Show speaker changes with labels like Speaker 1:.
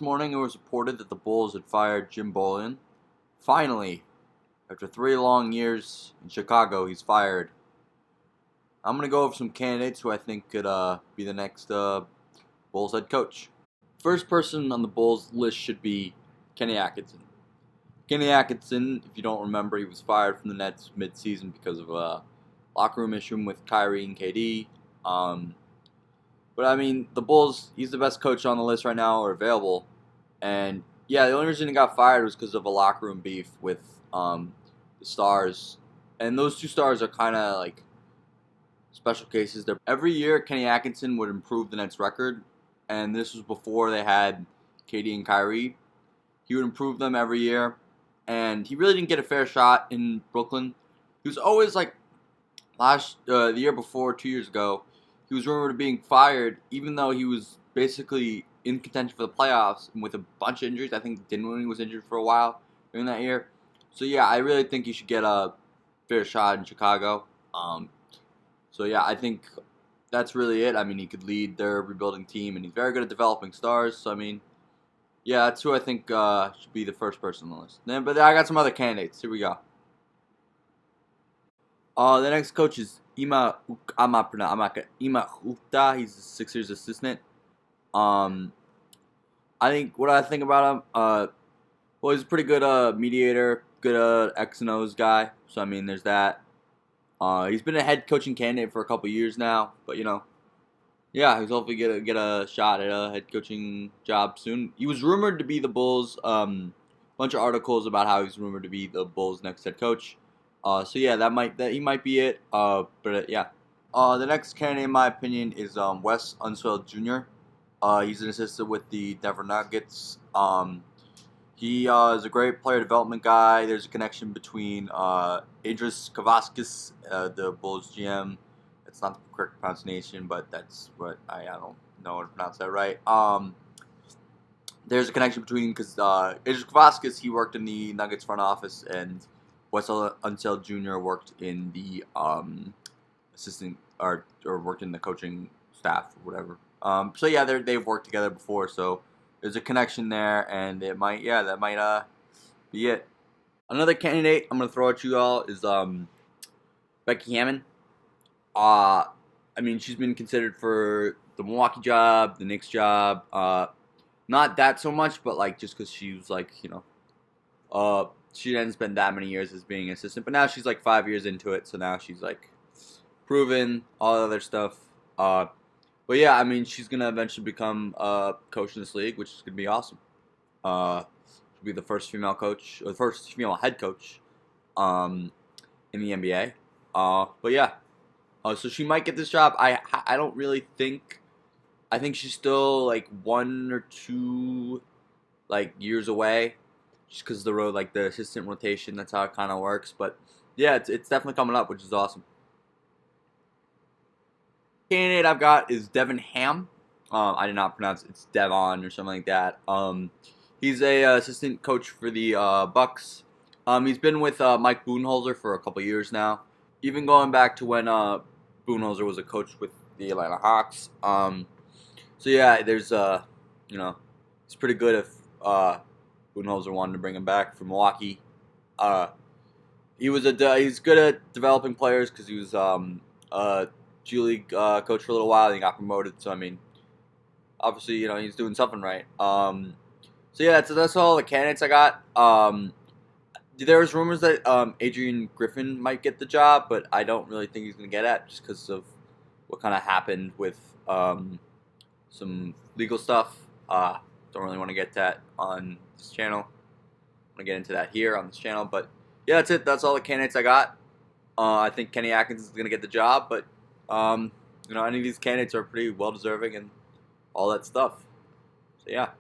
Speaker 1: this morning it was reported that the Bulls had fired Jim Boylen. Finally, after 3 long years in Chicago, he's fired. I'm going to go over some candidates who I think could be the next Bulls head coach. First person on the Bulls list should be Kenny Atkinson. Kenny Atkinson, if you don't remember, he was fired from the Nets mid-season because of a locker room issue with Kyrie and KD. But I mean, the Bulls, he's the best coach on the list right now or available. And yeah, the only reason he got fired was because of a locker room beef with the stars. And those two stars are kind of like special cases. Every year, Kenny Atkinson would improve the Nets' record. And this was before they had KD and Kyrie. He would improve them every year. And he really didn't get a fair shot in Brooklyn. He was always like the year before, 2 years ago, he was rumored of being fired, even though he was basically in contention for the playoffs and with a bunch of injuries. I think Dinwiddie was injured for a while during that year. So yeah, I really think he should get a fair shot in Chicago. So yeah, I think that's really it. I mean, he could lead their rebuilding team, and he's very good at developing stars. So I mean, yeah, that's who I think should be the first person on the list. But I got some other candidates. Here we go. The next coach is Ima Hupta. He's the Sixers assistant. I think about him. Well, he's a pretty good mediator, good X and O's guy. So I mean, there's that. He's been a head coaching candidate for a couple years now, but yeah, he's hopefully get a shot at a head coaching job soon. He was rumored to be the Bulls. Bunch of articles about how he's rumored to be the Bulls' next head coach. So yeah, he might be it. Yeah. The next candidate, in my opinion, is Wesley Wells Jr. He's an assistant with the Denver Nuggets. He is a great player development guy. There's a connection between Idris Kavaskis, the Bulls GM. It's not the correct pronunciation, but that's what I don't know how to pronounce that right. There's a connection between because Idris Kavaskis, he worked in the Nuggets front office, and Wesley Wells Jr. worked in the assistant or worked in the coaching staff or whatever. So yeah, they've worked together before, so there's a connection there, and that might be it. Another candidate I'm gonna throw at you all is Becky Hammon. I mean, she's been considered for the Milwaukee job, the Knicks job. Not that so much, but like just because she was like she didn't spend that many years as being an assistant, but now she's like 5 years into it, so now she's like proven all the other stuff. But yeah, I mean, she's gonna eventually become a coach in this league, which is gonna be awesome. She'll be the first female coach, or the first female head coach, in the NBA. But yeah, so she might get this job. I don't really think. I think she's still like 1 or 2 like years away, just because of the assistant rotation. That's how it kind of works. But yeah, it's definitely coming up, which is awesome. Candidate I've got is Devin Ham. I did not pronounce it. It's Devon or something like that. He's a assistant coach for the Bucks. He's been with Mike Budenholzer for a couple years now, even going back to when Budenholzer was a coach with the Atlanta Hawks. So yeah, there's it's pretty good if Budenholzer wanted to bring him back from Milwaukee. He's good at developing players because he was G League coach for a little while, and he got promoted. So I mean, obviously, he's doing something right. So yeah, that's all the candidates I got. There's rumors that Adrian Griffin might get the job, but I don't really think he's gonna get it just because of what kind of happened with some legal stuff. Don't really want to get that on this channel. I'm gonna get into that here on this channel, but yeah, that's it. That's all the candidates I got. I think Kenny Atkinson is gonna get the job, but any of these candidates are pretty well deserving and all that stuff. So yeah.